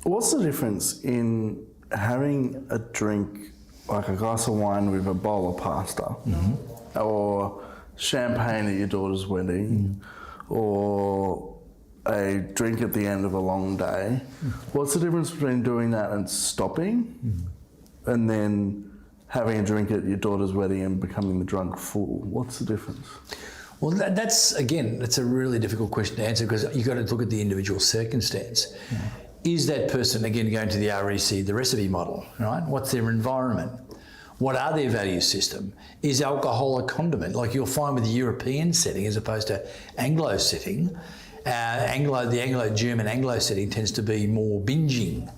What's the difference in having a drink, like a glass of wine with a bowl of pasta, or champagne at your daughter's wedding, or a drink at the end of a long day? What's the difference between doing that and stopping, and then having a drink at your daughter's wedding and becoming the drunk fool? What's the difference? Well, that's a really difficult question to answer, because you've got to look at the individual circumstance. Is that person, again, going to the REC, the recipe model, right? What's their environment? What are their value system? Is alcohol a condiment? Like you'll find with the European setting as opposed to Anglo setting, the Anglo-German Anglo setting tends to be more binging,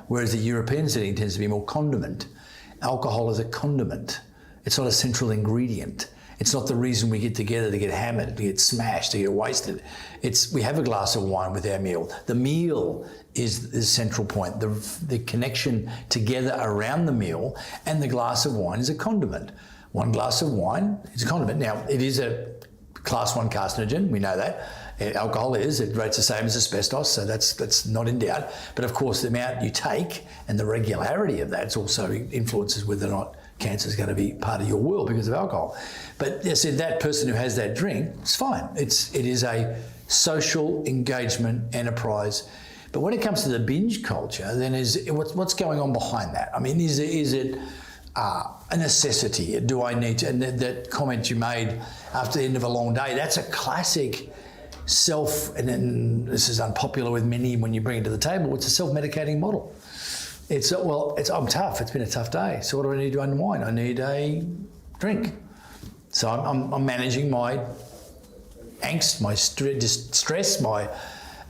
whereas the European setting tends to be more condiment. Alcohol is a condiment. It's not a central ingredient. It's not the reason we get together to get hammered, to get smashed, to get wasted. We have a glass of wine with our meal. The meal is the central point, the connection together around the meal, and the glass of wine is a condiment. One glass of wine is a condiment. Now, it is a class 1 carcinogen, we know that. Alcohol is, it rates the same as asbestos, so that's not in doubt. But of course, the amount you take and the regularity of that also influences whether or not cancer is going to be part of your world because of alcohol. But I said that person who has that drink, it's fine. It is a social engagement enterprise. But when it comes to the binge culture, then what's going on behind that? I mean, is it a necessity? Do I need to? And that comment you made after the end of a long day, that's a classic and then this is unpopular with many when you bring it to the table, it's a self-medicating model. I'm tough, it's been a tough day, so what do I need to unwind? I need a drink. So I'm managing my angst, my stress,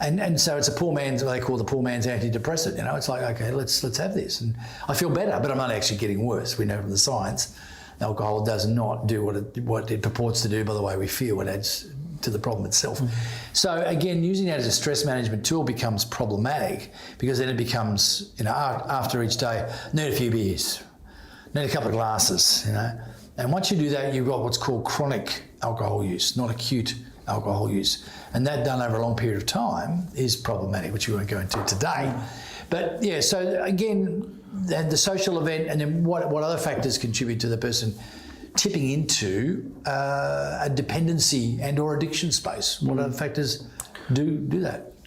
and so it's a poor man's, what they call the poor man's antidepressant, you know, it's like, okay, let's have this. And I feel better, but I'm not actually getting worse. We know from the science, alcohol does not do what it purports to do by the way we feel. It adds to the problem itself. So again, using that as a stress management tool becomes problematic, because then it becomes, you know, after each day, need a few beers, need a couple of glasses, you know. And once you do that, you've got what's called chronic alcohol use, not acute alcohol use. And that done over a long period of time is problematic, which we won't go into today. But yeah, so again, the social event, and then what other factors contribute to the person tipping into a dependency and or addiction space? What other factors do that?